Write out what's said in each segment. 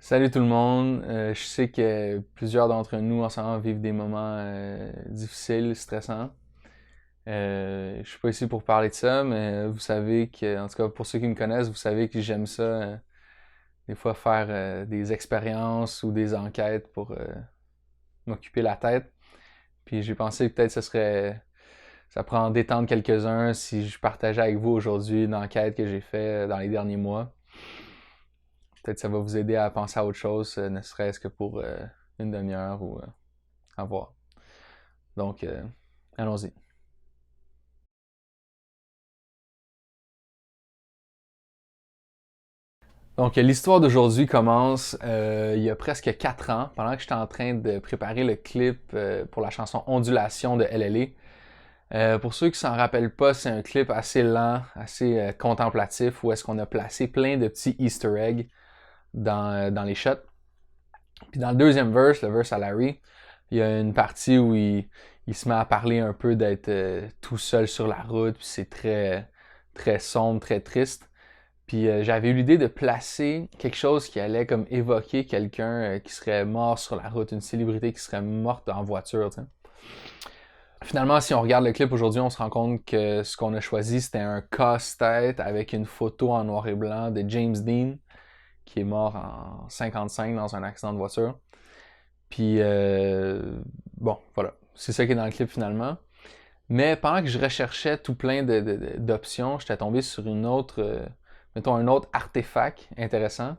Salut tout le monde. Je sais que plusieurs d'entre nous en ce moment vivent des moments difficiles, stressants. Je suis pas ici pour parler de ça, mais vous savez que, en tout cas pour ceux qui me connaissent, vous savez que j'aime ça, des fois faire des expériences ou des enquêtes pour m'occuper la tête. Puis j'ai pensé que peut-être ça pourrait en détendre quelques-uns si je partageais avec vous aujourd'hui une enquête que j'ai faite dans les derniers mois. Peut-être que ça va vous aider à penser à autre chose, ne serait-ce que pour une demi-heure ou à voir. Donc, allons-y. Donc, l'histoire d'aujourd'hui commence il y a presque 4 ans, pendant que j'étais en train de préparer le clip pour la chanson Ondulation de LLA. Pour ceux qui s'en rappellent pas, c'est un clip assez lent, assez contemplatif, où est-ce qu'on a placé plein de petits easter eggs dans les shots. Puis dans le deuxième verse, le verse à Larry, il y a une partie où il se met à parler un peu d'être tout seul sur la route, puis c'est très sombre, très triste. Puis j'avais eu l'idée de placer quelque chose qui allait comme évoquer quelqu'un qui serait mort sur la route, une célébrité qui serait morte en voiture, tu sais. Finalement, si on regarde le clip aujourd'hui, on se rend compte que ce qu'on a choisi, c'était un casse-tête avec une photo en noir et blanc de James Dean, qui est mort en 55 dans un accident de voiture. Puis, bon, voilà. C'est ça qui est dans le clip finalement. Mais pendant que je recherchais tout plein d'options, j'étais tombé sur une autre, mettons un autre artefact intéressant.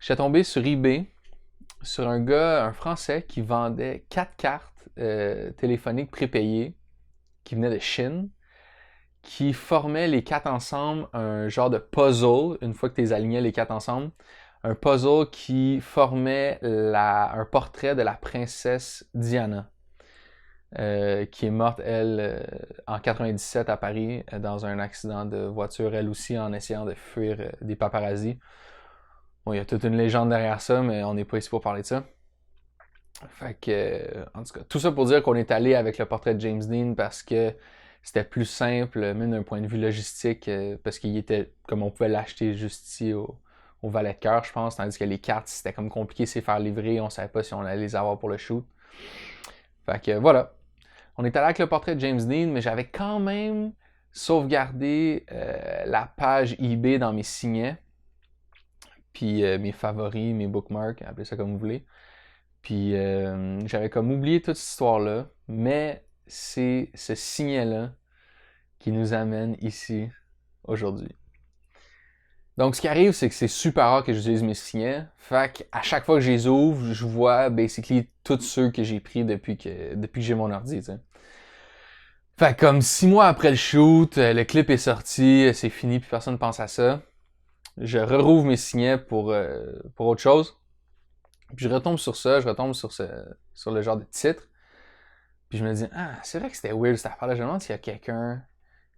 J'étais tombé sur eBay, sur un gars, un Français, qui vendait 4 cartes téléphoniques prépayées qui venaient de Chine, qui formaient les 4 ensemble un genre de puzzle, une fois que tu les alignais les 4 ensemble. Un puzzle qui formait un portrait de la princesse Diana, qui est morte, elle, en 97 à Paris, dans un accident de voiture, elle aussi, en essayant de fuir des paparazzis. Bon, il y a toute une légende derrière ça, mais on n'est pas ici pour parler de ça. Fait que, en tout cas, tout ça pour dire qu'on est allé avec le portrait de James Dean parce que c'était plus simple, même d'un point de vue logistique, parce qu'il était, comme on pouvait l'acheter juste ici au Valet de Cœur, je pense, tandis que les cartes, c'était comme compliqué, c'est faire livrer, on savait pas si on allait les avoir pour le shoot. Fait que voilà. On est allé avec le portrait de James Dean, mais j'avais quand même sauvegardé la page eBay dans mes signets, puis mes favoris, mes bookmarks, appelez ça comme vous voulez. Puis j'avais comme oublié toute cette histoire-là, mais c'est ce signet-là qui nous amène ici aujourd'hui. Donc ce qui arrive, c'est que c'est super rare que j'utilise mes signets. Fait qu'à chaque fois que je les ouvre, je vois basically tous ceux que j'ai pris depuis que j'ai mon ordi, tu sais. Fait que comme 6 mois après le shoot, le clip est sorti, c'est fini, puis personne ne pense à ça. Je rouvre mes signets pour autre chose. Puis je retombe sur ça, je retombe sur le genre de titre. Puis je me dis, ah, c'est vrai que c'était weird cette affaire-là. Je me demande s'il y a quelqu'un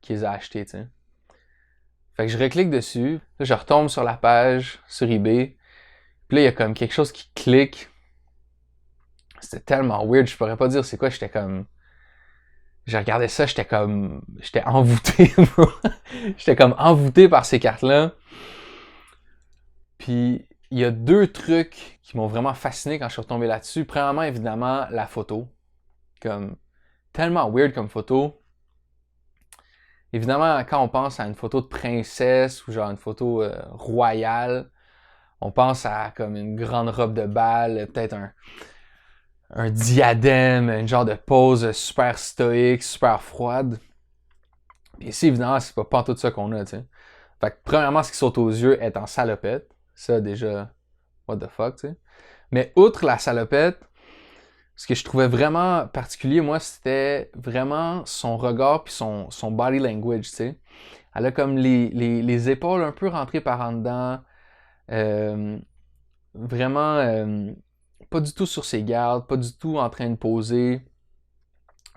qui les a achetés, tu sais. Fait que je reclique dessus. Là, je retombe sur la page, sur eBay. Puis là, il y a comme quelque chose qui clique. C'était tellement weird, je pourrais pas dire c'est quoi. J'étais comme... Je regardais ça, j'étais comme... J'étais envoûté, bro. J'étais comme envoûté par ces cartes-là. Puis il y a deux trucs qui m'ont vraiment fasciné quand je suis retombé là-dessus. Premièrement, évidemment, la photo. Comme... Tellement weird comme photo. Évidemment, quand on pense à une photo de princesse ou genre une photo royale, on pense à comme une grande robe de bal, peut-être un diadème, une genre de pose super stoïque, super froide. Puis ici, évidemment, c'est pas tout ça qu'on a, tu sais. Fait que premièrement, ce qui saute aux yeux est en salopette. Ça, déjà, what the fuck, tu sais. Mais outre la salopette, ce que je trouvais vraiment particulier, moi, c'était vraiment son regard puis son body language, tu sais. Elle a comme les épaules un peu rentrées par en dedans. Euh, vraiment pas du tout sur ses gardes, pas du tout en train de poser.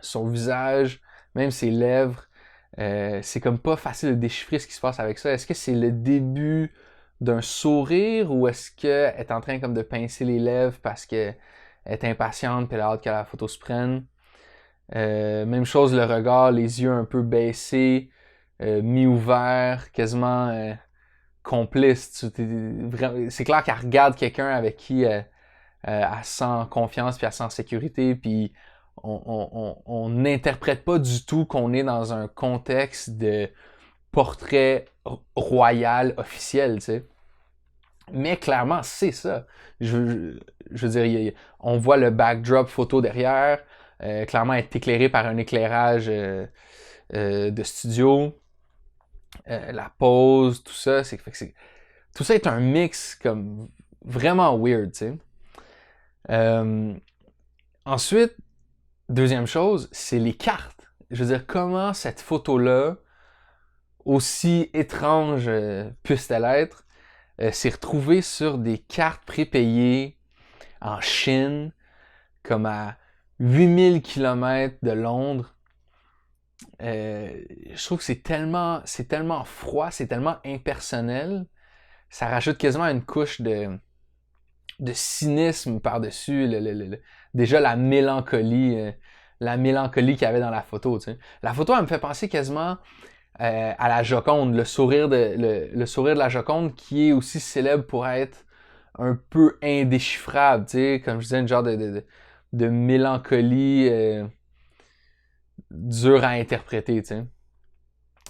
Son visage, même ses lèvres, c'est comme pas facile de déchiffrer ce qui se passe avec ça. Est-ce que c'est le début d'un sourire ou est-ce qu'elle est en train comme de pincer les lèvres parce qu'elle est impatiente et elle a hâte que la photo se prenne? Même chose, le regard, les yeux un peu baissés, mi-ouverts, quasiment complice. C'est clair qu'elle regarde quelqu'un avec qui elle sent confiance puis elle sent sécurité, puis on n'interprète pas du tout qu'on est dans un contexte de portrait royal officiel, tu sais. Mais clairement, c'est ça. Je veux dire, on voit le backdrop photo derrière. Clairement, être éclairé par un éclairage de studio. La pose, tout ça. Tout ça est un mix comme vraiment weird, tu sais. Ensuite, deuxième chose, c'est les cartes. Je veux dire, comment cette photo-là, aussi étrange puisse-t-elle être, s'est retrouvée sur des cartes prépayées en Chine, comme à 8000 km de Londres. Je trouve que c'est tellement froid, c'est tellement impersonnel. Ça rajoute quasiment une couche de cynisme par-dessus déjà la mélancolie qu'il y avait dans la photo. Tu sais. La photo, elle me fait penser quasiment à la Joconde, le sourire de la Joconde, qui est aussi célèbre pour être un peu indéchiffrable, tu sais, comme je disais, une genre de mélancolie dure à interpréter, tu sais.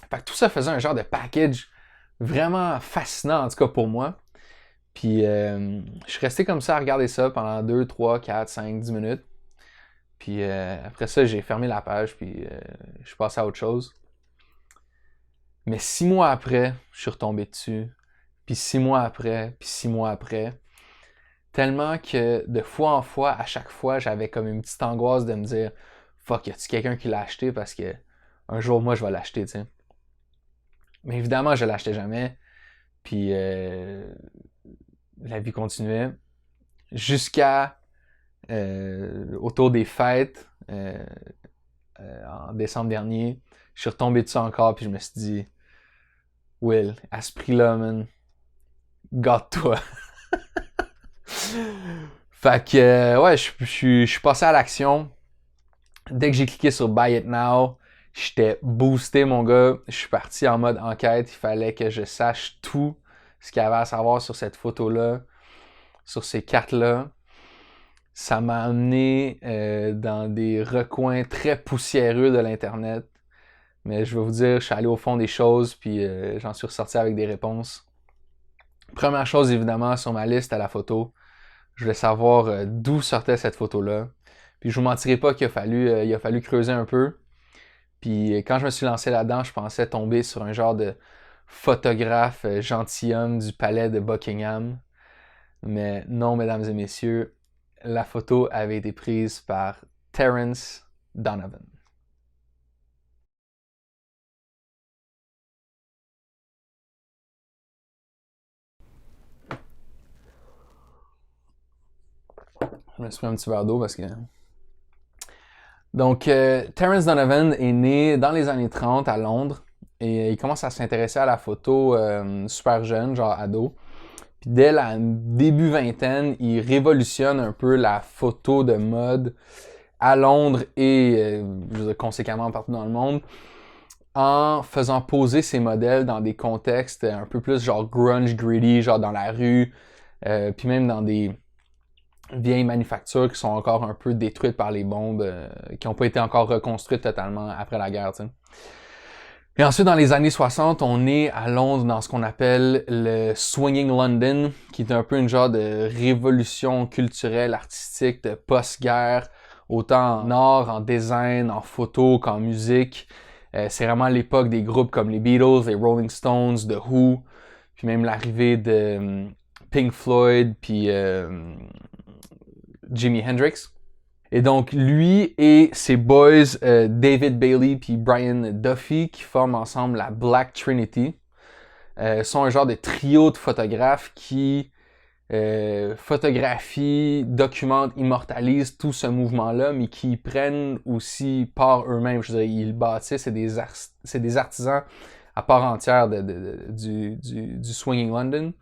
Fait que tout ça faisait un genre de package vraiment fascinant, en tout cas pour moi. Puis je suis resté comme ça à regarder ça pendant 2, 3, 4, 5, 10 minutes. Puis après ça, j'ai fermé la page, puis je suis passé à autre chose. Mais 6 mois après, je suis retombé dessus. Puis 6 mois après, puis 6 mois après. Tellement que de fois en fois, à chaque fois, j'avais comme une petite angoisse de me dire fuck, y a-tu quelqu'un qui l'a acheté parce que un jour, moi, je vais l'acheter, tu sais. Mais évidemment, je l'achetais jamais. Puis la vie continuait. Jusqu'à autour des fêtes, en décembre dernier, je suis retombé dessus encore, puis je me suis dit Will, à ce prix-là, man, gâte-toi. Fait que, ouais, je suis passé à l'action. Dès que j'ai cliqué sur Buy It Now, j'étais boosté, mon gars. Je suis parti en mode enquête. Il fallait que je sache tout ce qu'il y avait à savoir sur cette photo-là, sur ces cartes-là. Ça m'a amené dans des recoins très poussiéreux de l'Internet. Mais je vais vous dire, je suis allé au fond des choses, puis j'en suis ressorti avec des réponses. Première chose, évidemment, sur ma liste, à la photo. Je voulais savoir d'où sortait cette photo-là. Puis je vous mentirai pas qu'il il a fallu creuser un peu. Puis quand je me suis lancé là-dedans, je pensais tomber sur un genre de photographe gentilhomme du palais de Buckingham. Mais non, mesdames et messieurs, la photo avait été prise par Terence Donovan. Je me suis pris un petit verre d'eau parce que... Donc, Terence Donovan est né dans les années 30 à Londres et il commence à s'intéresser à la photo super jeune, genre ado. Puis dès la début vingtaine, il révolutionne un peu la photo de mode à Londres et je veux dire, conséquemment partout dans le monde en faisant poser ses modèles dans des contextes un peu plus genre grunge, gritty, genre dans la rue, puis même dans des vieilles manufactures qui sont encore un peu détruites par les bombes, qui n'ont pas été encore reconstruites totalement après la guerre, tu sais. Et ensuite, dans les années 60, on est à Londres dans ce qu'on appelle le Swinging London, qui est un peu une genre de révolution culturelle, artistique de post-guerre, autant en art, en design, en photo qu'en musique. C'est vraiment l'époque des groupes comme les Beatles, les Rolling Stones, The Who, puis même l'arrivée de Pink Floyd, puis Jimi Hendrix. Et donc, lui et ses boys, David Bailey puis Brian Duffy, qui forment ensemble la Black Trinity, sont un genre de trio de photographes qui photographient, documentent, immortalisent tout ce mouvement-là, mais qui prennent aussi part eux-mêmes. Je veux dire, ils bâtissent, c'est des artisans à part entière du Swinging London.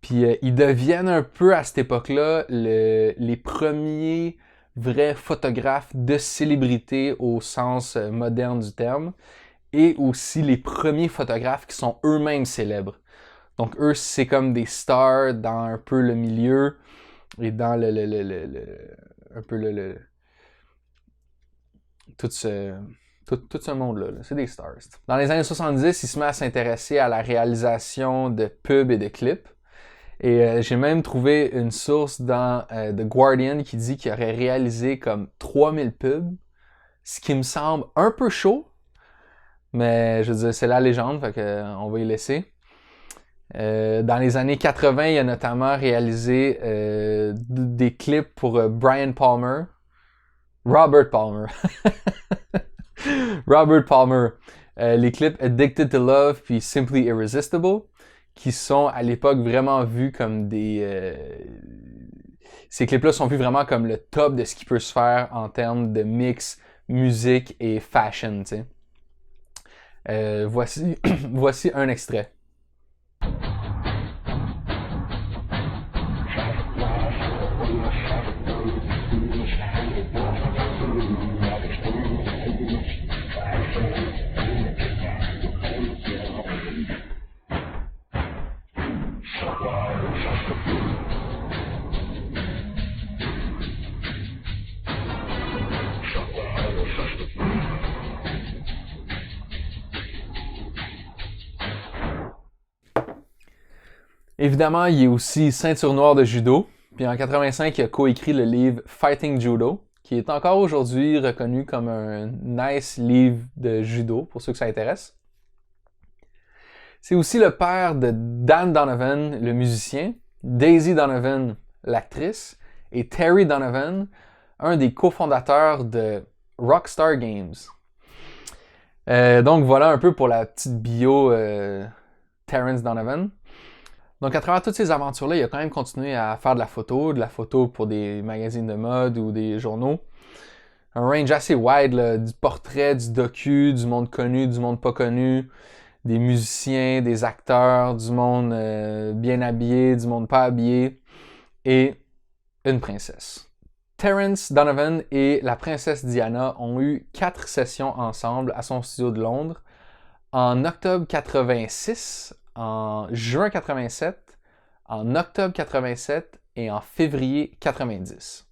Puis ils deviennent un peu à cette époque-là les premiers vrais photographes de célébrité au sens moderne du terme et aussi les premiers photographes qui sont eux-mêmes célèbres. Donc eux, c'est comme des stars dans un peu le milieu et dans un peu tout ce monde-là. C'est des stars. Dans les années 70, il se met à s'intéresser à la réalisation de pubs et de clips. Et j'ai même trouvé une source dans The Guardian qui dit qu'il aurait réalisé comme 3000 pubs, ce qui me semble un peu chaud, mais je veux dire, c'est la légende, fait que on va y laisser. Dans les années 80, il a notamment réalisé des clips pour Robert Palmer. Robert Palmer. Les clips Addicted to Love puis Simply Irresistible, qui sont à l'époque vraiment vus comme des... Ces clips-là sont vus vraiment comme le top de ce qui peut se faire en termes de mix, musique et fashion, tu sais. Voici un extrait. Évidemment, il est aussi ceinture noire de judo. Puis en 85, il a coécrit le livre Fighting Judo, qui est encore aujourd'hui reconnu comme un nice livre de judo, pour ceux que ça intéresse. C'est aussi le père de Dan Donovan, le musicien, Daisy Donovan, l'actrice, et Terry Donovan, un des cofondateurs de Rockstar Games. Donc voilà un peu pour la petite bio Terrence Donovan. Donc, à travers toutes ces aventures-là, il a quand même continué à faire de la photo pour des magazines de mode ou des journaux. Un range assez wide, là, du portrait, du docu, du monde connu, du monde pas connu, des musiciens, des acteurs, du monde bien habillé, du monde pas habillé, et une princesse. Terrence Donovan et la princesse Diana ont eu 4 sessions ensemble à son studio de Londres en octobre 86, en juin 87, en octobre 87 et en février 90.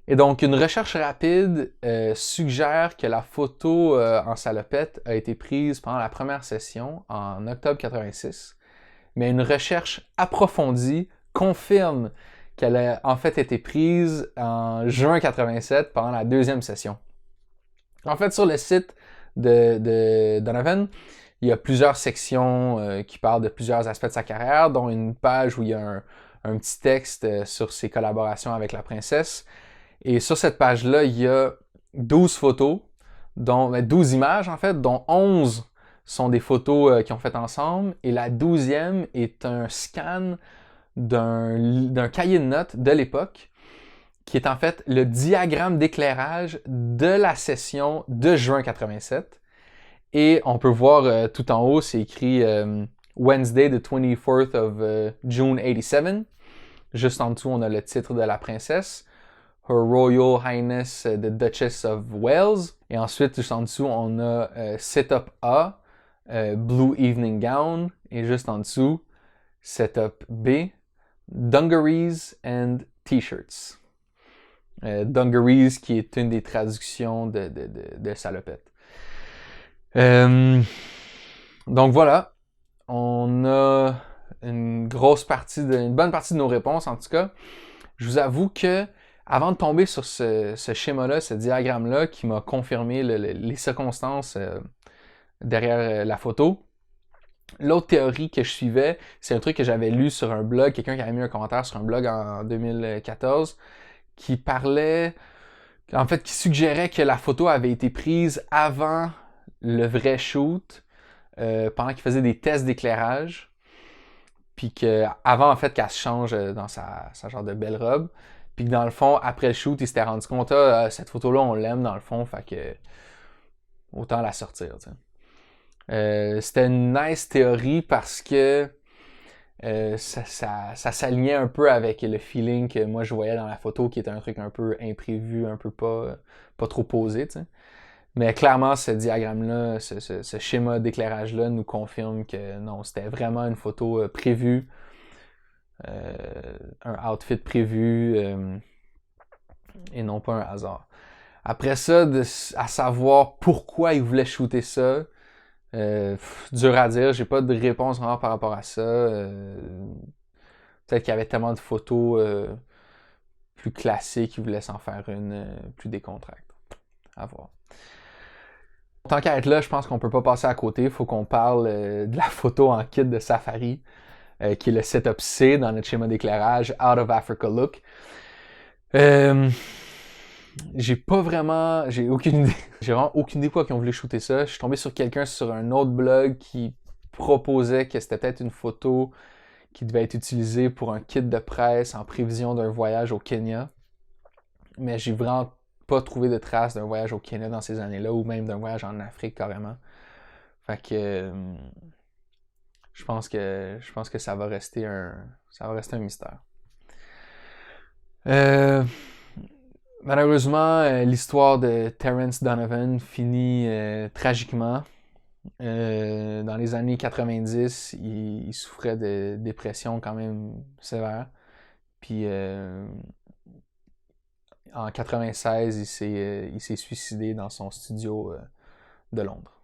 Et donc, une recherche rapide suggère que la photo en salopette a été prise pendant la première session en octobre 86, mais une recherche approfondie confirme qu'elle a en fait été prise en juin 87 pendant la deuxième session. En fait, sur le site de Donovan, il y a plusieurs sections qui parlent de plusieurs aspects de sa carrière, dont une page où il y a un petit texte sur ses collaborations avec la princesse. Et sur cette page-là, il y a 12 photos, 12 images en fait, dont 11 sont des photos qu'ils ont faites ensemble. Et la 12e est un scan d'un cahier de notes de l'époque, qui est en fait le diagramme d'éclairage de la session de juin 87. Et on peut voir tout en haut, c'est écrit Wednesday, the 24th of June 87. Juste en dessous, on a le titre de la princesse. Her Royal Highness the Duchess of Wales. Et ensuite, juste en dessous, on a Setup A, Blue Evening Gown. Et juste en dessous, Setup B, Dungarees and T-shirts. Dungarees qui est une des traductions de salopette. Donc voilà, on a une bonne partie de nos réponses en tout cas. Je vous avoue que avant de tomber sur ce schéma-là, ce diagramme-là qui m'a confirmé les circonstances derrière la photo, l'autre théorie que je suivais, c'est un truc que j'avais lu sur un blog, quelqu'un qui avait mis un commentaire sur un blog en 2014 qui parlait, en fait, qui suggérait que la photo avait été prise avant le vrai shoot, pendant qu'il faisait des tests d'éclairage, puis qu'avant en fait qu'elle se change dans sa genre de belle robe, puis que dans le fond, après le shoot, il s'était rendu compte, cette photo-là, on l'aime dans le fond, fait que autant la sortir, tu sais. C'était une nice théorie parce que ça s'alignait un peu avec le feeling que moi je voyais dans la photo, qui était un truc un peu imprévu, un peu pas trop posé, tu sais. Mais clairement, ce diagramme-là, ce schéma d'éclairage-là nous confirme que non, c'était vraiment une photo prévue, un outfit prévu, et non pas un hasard. Après ça, à savoir pourquoi ils voulaient shooter ça, dur à dire, j'ai pas de réponse vraiment par rapport à ça. Peut-être qu'il y avait tellement de photos plus classiques qu'ils voulaient s'en faire une plus décontractée. À voir. Tant qu'à être là, je pense qu'on peut pas passer à côté. Il faut qu'on parle de la photo en kit de safari, qui est le setup C dans notre schéma d'éclairage, Out of Africa Look. J'ai aucune idée. J'ai vraiment aucune idée pourquoi ils ont voulu shooter ça. Je suis tombé sur quelqu'un sur un autre blog qui proposait que c'était peut-être une photo qui devait être utilisée pour un kit de presse en prévision d'un voyage au Kenya. Mais j'ai vraiment pas trouvé de traces d'un voyage au Kenya dans ces années-là, ou même d'un voyage en Afrique carrément. Fait que je pense que ça va rester un mystère. Malheureusement, l'histoire de Terence Donovan finit tragiquement. Dans les années 90, il souffrait de dépression quand même sévère. Puis en 96, il s'est suicidé dans son studio de Londres.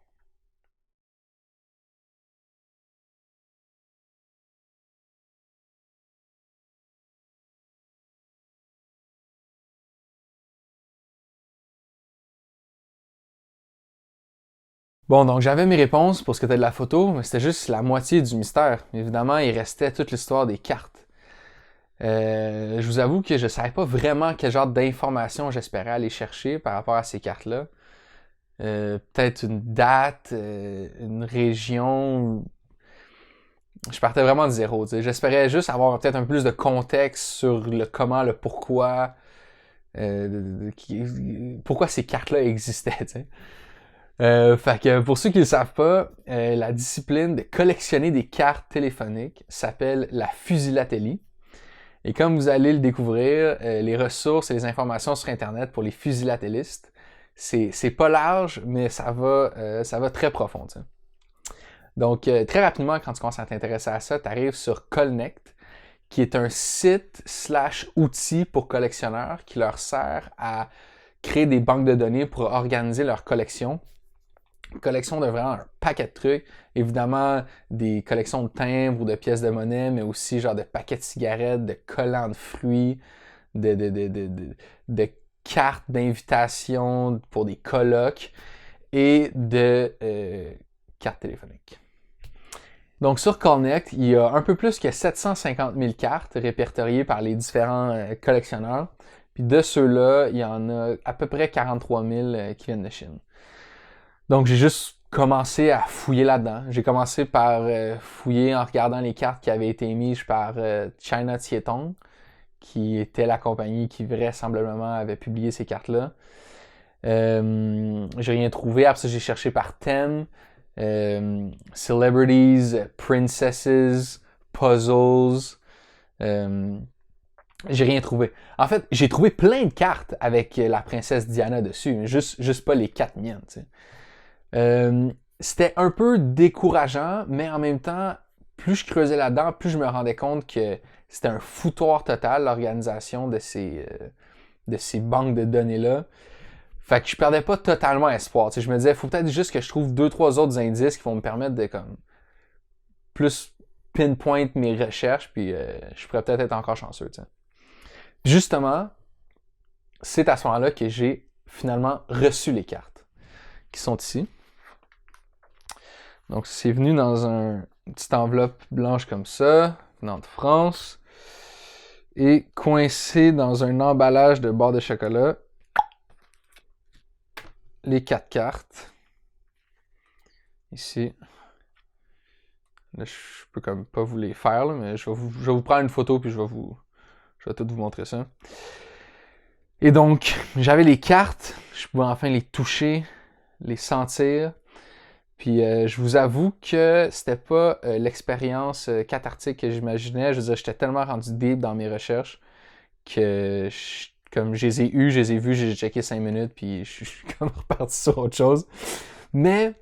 Bon, donc j'avais mes réponses pour ce qui était de la photo, mais c'était juste la moitié du mystère. Évidemment, il restait toute l'histoire des cartes. Je vous avoue que je savais pas vraiment quel genre d'informations j'espérais aller chercher par rapport à ces cartes-là. Peut-être une date, une région. Je partais vraiment de zéro. T'sais. J'espérais juste avoir peut-être un peu plus de contexte sur le comment, le pourquoi, pourquoi ces cartes-là existaient. T'sais. Fait que pour ceux qui ne le savent pas, la discipline de collectionner des cartes téléphoniques s'appelle la fusilatélie. Et comme vous allez le découvrir, les ressources et les informations sur Internet pour les fusilatélistes, c'est pas large, mais ça va très profond. T'sais. Donc, très rapidement, quand tu commences à t'intéresser à ça, tu arrives sur Colnect, qui est un site/outil pour collectionneurs qui leur sert à créer des banques de données pour organiser leur collection. Collection de vraiment un paquet de trucs. Évidemment, des collections de timbres ou de pièces de monnaie, mais aussi genre de paquets de cigarettes, de collants de fruits, de cartes d'invitation pour des colloques et de cartes téléphoniques. Donc sur Connect, il y a un peu plus que 750 000 cartes répertoriées par les différents collectionneurs. Puis de ceux-là, il y en a à peu près 43 000 qui viennent de Chine. Donc j'ai juste commencé à fouiller là-dedans. J'ai commencé par fouiller en regardant les cartes qui avaient été émises par China Tietong, qui était la compagnie qui vraisemblablement avait publié ces cartes-là. J'ai rien trouvé. Après ça, j'ai cherché par thème. Celebrities, princesses, puzzles. J'ai rien trouvé. En fait, j'ai trouvé plein de cartes avec la princesse Diana dessus, mais juste pas les 4 miennes. C'était un peu décourageant, mais en même temps, plus je creusais là-dedans, plus je me rendais compte que c'était un foutoir total, l'organisation de ces banques de données-là. Fait que je perdais pas totalement espoir. T'sais, je me disais, il faut peut-être juste que je trouve 2-3 autres indices qui vont me permettre de comme plus pinpoint mes recherches, puis je pourrais peut-être être encore chanceux. T'sais. Justement, c'est à ce moment-là que j'ai finalement reçu les cartes qui sont ici. Donc c'est venu dans une petite enveloppe blanche comme ça, venant de France, et coincé dans un emballage de barres de chocolat. Les 4 cartes. Ici. Là, je peux comme pas vous les faire, là, mais je vais vous prendre une photo puis je vais tout vous montrer ça. Et donc, j'avais les cartes, je pouvais enfin les toucher, les sentir. Puis je vous avoue que c'était pas l'expérience cathartique que j'imaginais. Je veux dire, j'étais tellement rendu deep dans mes recherches que comme, je les ai eus, je les ai vus, j'ai checké 5 minutes, puis je suis comme reparti sur autre chose. Mais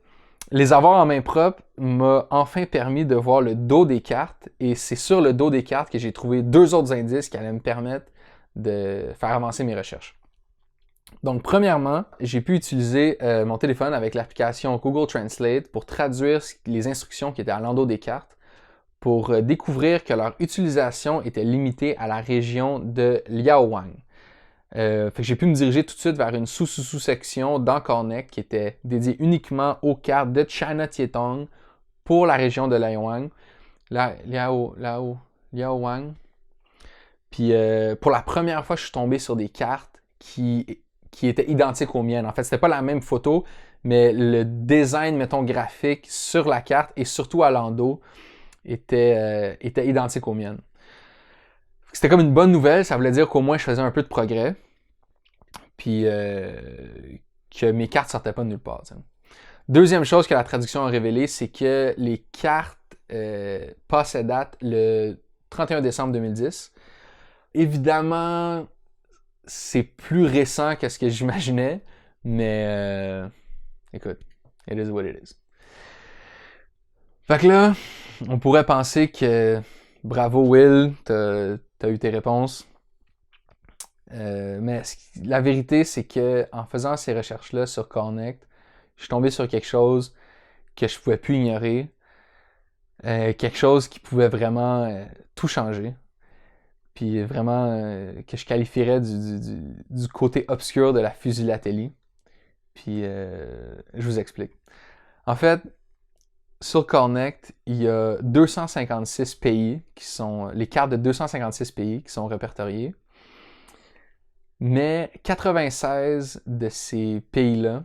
les avoir en main propre m'a enfin permis de voir le dos des cartes, et c'est sur le dos des cartes que j'ai trouvé 2 autres indices qui allaient me permettre de faire avancer mes recherches. Donc, premièrement, j'ai pu utiliser mon téléphone avec l'application Google Translate pour traduire les instructions qui étaient à l'endos des cartes pour découvrir que leur utilisation était limitée à la région de Liaowang. Fait que j'ai pu me diriger tout de suite vers une sous-section dans Connect qui était dédiée uniquement aux cartes de China Tietong pour la région de Liaowang. Liaowang. Puis pour la première fois, je suis tombé sur des cartes qui étaient identiques aux miennes. En fait, c'était pas la même photo, mais le design, mettons, graphique sur la carte et surtout à l'endos était identique aux miennes. C'était comme une bonne nouvelle, ça voulait dire qu'au moins je faisais un peu de progrès, puis que mes cartes sortaient pas de nulle part. T'sais. Deuxième chose que la traduction a révélé, c'est que les cartes passaient date le 31 décembre 2010. Évidemment, c'est plus récent que ce que j'imaginais, mais écoute, it is what it is. Fait que là, on pourrait penser que bravo Will, t'as eu tes réponses. Mais la vérité, c'est que en faisant ces recherches-là sur Connect, je suis tombé sur quelque chose que je pouvais plus ignorer. Quelque chose qui pouvait vraiment tout changer. Puis vraiment que je qualifierais du côté obscur de la philatélie. Puis je vous explique. En fait, sur Connect, il y a 256 pays qui sont les cartes de 256 pays qui sont répertoriées. Mais 96 de ces pays-là,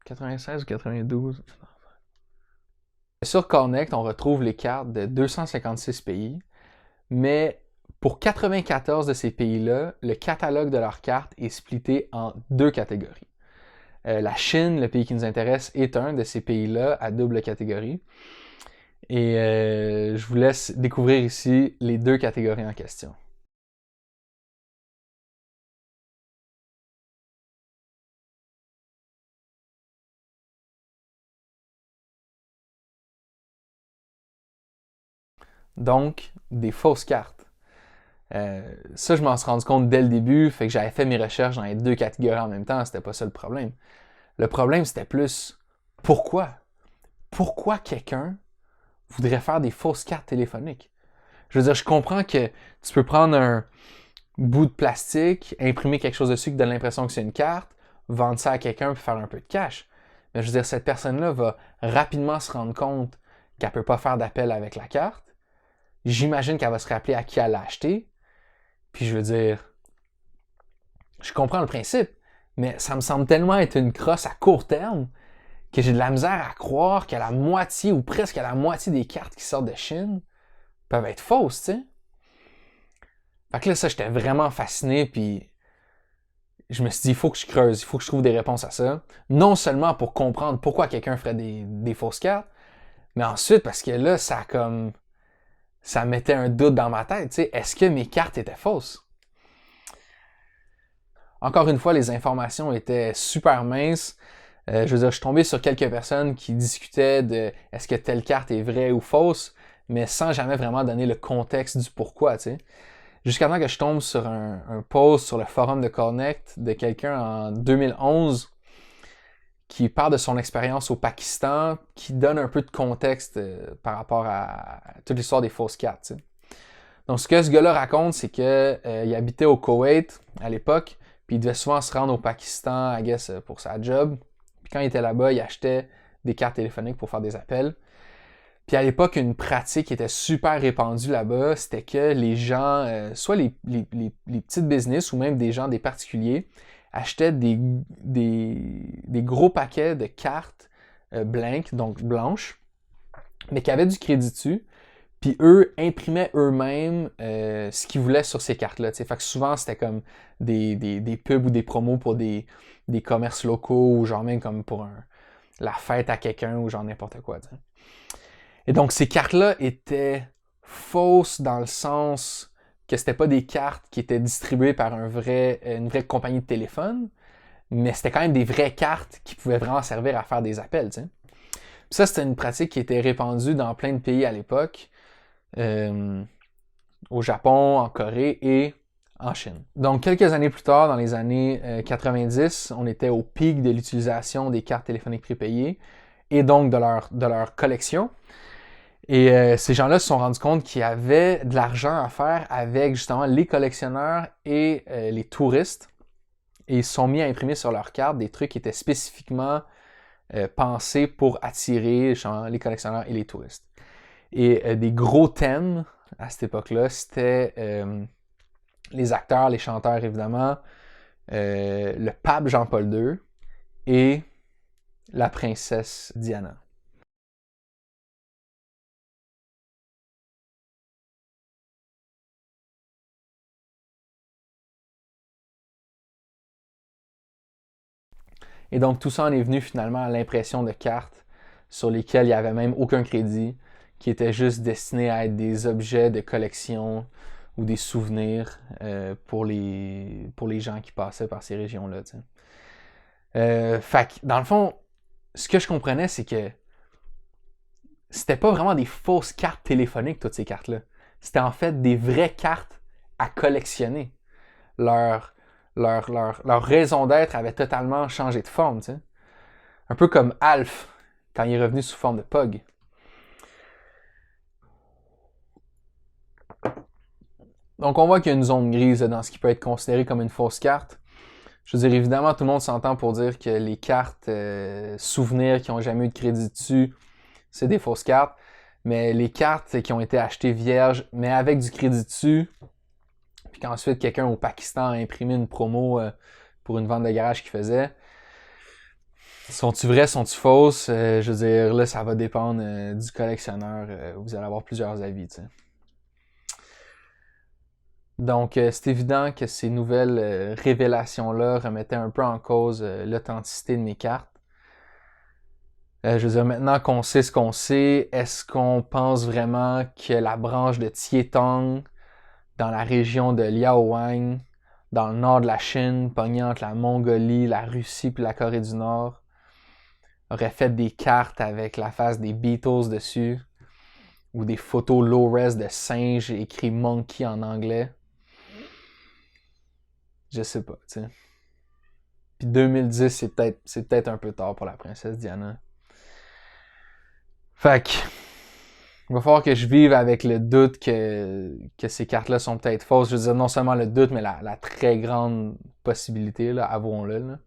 96 ou 92, sur Connect, on retrouve les cartes de 256 pays, mais pour 94 de ces pays-là, le catalogue de leurs cartes est splitté en 2 catégories. La Chine, le pays qui nous intéresse, est un de ces pays-là à double catégorie. Et je vous laisse découvrir ici les 2 catégories en question. Donc, des fausses cartes. Ça, je m'en suis rendu compte dès le début, fait que j'avais fait mes recherches dans les 2 catégories en même temps, c'était pas ça le problème. Le problème, c'était plus pourquoi? Pourquoi quelqu'un voudrait faire des fausses cartes téléphoniques? Je veux dire, je comprends que tu peux prendre un bout de plastique, imprimer quelque chose dessus qui donne l'impression que c'est une carte, vendre ça à quelqu'un pour faire un peu de cash. Mais je veux dire, cette personne-là va rapidement se rendre compte qu'elle peut pas faire d'appel avec la carte. J'imagine qu'elle va se rappeler à qui elle l'a acheté. Puis je veux dire, je comprends le principe, mais ça me semble tellement être une crosse à court terme que j'ai de la misère à croire que la moitié ou presque la moitié des cartes qui sortent de Chine peuvent être fausses, tu sais. Fait que là, ça, j'étais vraiment fasciné, puis je me suis dit, il faut que je creuse, il faut que je trouve des réponses à ça. Non seulement pour comprendre pourquoi quelqu'un ferait des fausses cartes, mais ensuite parce que là, ça mettait un doute dans ma tête, tu sais, est-ce que mes cartes étaient fausses? Encore une fois, les informations étaient super minces. Je veux dire, je suis tombé sur quelques personnes qui discutaient de est-ce que telle carte est vraie ou fausse, mais sans jamais vraiment donner le contexte du pourquoi, tu sais. Jusqu'à temps que je tombe sur un post sur le forum de Connect de quelqu'un en 2011 qui parle de son expérience au Pakistan, qui donne un peu de contexte par rapport à toute l'histoire des fausses cartes, tu sais. Donc, ce que ce gars-là raconte, c'est que il habitait au Koweït à l'époque, puis il devait souvent se rendre au Pakistan, I guess, pour sa job. Puis quand il était là-bas, il achetait des cartes téléphoniques pour faire des appels. Puis à l'époque, une pratique qui était super répandue là-bas, c'était que les gens, soit les petites business ou même des gens, des particuliers, achetaient des gros paquets de cartes blanques, donc blanches, mais qui avaient du crédit dessus. Puis eux imprimaient eux-mêmes ce qu'ils voulaient sur ces cartes-là. T'sais. Fait que souvent, c'était comme des pubs ou des promos pour des commerces locaux ou genre même comme pour la fête à quelqu'un ou genre n'importe quoi. T'sais. Et donc, ces cartes-là étaient fausses dans le sens que c'était pas des cartes qui étaient distribuées par une vraie compagnie de téléphone, mais c'était quand même des vraies cartes qui pouvaient vraiment servir à faire des appels, tu sais. Ça, c'était une pratique qui était répandue dans plein de pays à l'époque, au Japon, en Corée et en Chine. Donc, quelques années plus tard, dans les années 90, on était au pic de l'utilisation des cartes téléphoniques prépayées et donc de leur collection. Et ces gens-là se sont rendus compte qu'il y avait de l'argent à faire avec justement les collectionneurs et les touristes. Et ils se sont mis à imprimer sur leurs cartes des trucs qui étaient spécifiquement pensés pour attirer justement, les collectionneurs et les touristes. Et des gros thèmes à cette époque-là, c'était les acteurs, les chanteurs évidemment, le pape Jean-Paul II et la princesse Diana. Et donc tout ça en est venu finalement à l'impression de cartes sur lesquelles il n'y avait même aucun crédit, qui étaient juste destinés à être des objets de collection ou des souvenirs pour les gens qui passaient par ces régions-là. Fait que, dans le fond, ce que je comprenais, c'est que c'était pas vraiment des fausses cartes téléphoniques, toutes ces cartes-là. C'était en fait des vraies cartes à collectionner. Leur, leur raison d'être avait totalement changé de forme, tu sais. Un peu comme Alf, quand il est revenu sous forme de Pug. Donc on voit qu'il y a une zone grise dans ce qui peut être considéré comme une fausse carte. Je veux dire, évidemment, tout le monde s'entend pour dire que les cartes souvenirs qui n'ont jamais eu de crédit dessus, c'est des fausses cartes. Mais les cartes qui ont été achetées vierges, mais avec du crédit dessus, puis qu'ensuite quelqu'un au Pakistan a imprimé une promo pour une vente de garage qu'il faisait, sont-ils vraies, sont-ils fausses? Je veux dire, là, ça va dépendre du collectionneur. Vous allez avoir plusieurs avis, tu sais. Donc, c'est évident que ces nouvelles révélations-là remettaient un peu en cause l'authenticité de mes cartes. Je veux dire, maintenant qu'on sait ce qu'on sait, est-ce qu'on pense vraiment que la branche de Tietong, dans la région de Liaoyang, dans le nord de la Chine, pognée entre la Mongolie, la Russie puis la Corée du Nord, aurait fait des cartes avec la face des Beatles dessus, ou des photos low-res de singes écrit Monkey en anglais? Je sais pas, tu sais. Puis 2010, c'est peut-être un peu tard pour la princesse Diana. Fait que, il va falloir que je vive avec le doute que ces cartes-là sont peut-être fausses. Je veux dire, non seulement le doute, mais la très grande possibilité, là, avouons-le. Là.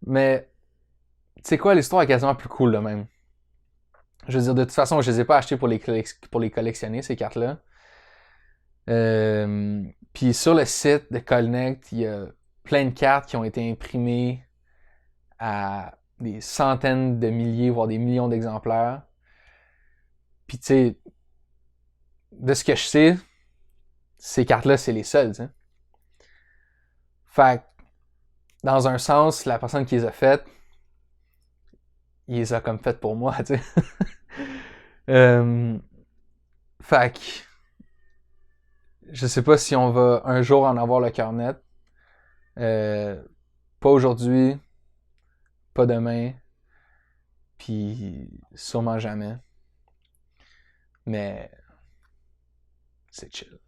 Mais, tu sais quoi, l'histoire est quasiment plus cool, là, même. Je veux dire, de toute façon, je les ai pas achetées pour les collectionner, ces cartes-là. Puis sur le site de Connect, il y a plein de cartes qui ont été imprimées à des centaines de milliers, voire des millions d'exemplaires. Puis tu sais, de ce que je sais, ces cartes-là, c'est les seules, tu sais. Fait que, dans un sens, la personne qui les a faites, il les a comme faites pour moi, tu sais. Fait que, je sais pas si on va un jour en avoir le cœur net. Pas aujourd'hui, pas demain, puis sûrement jamais. Mais c'est chill.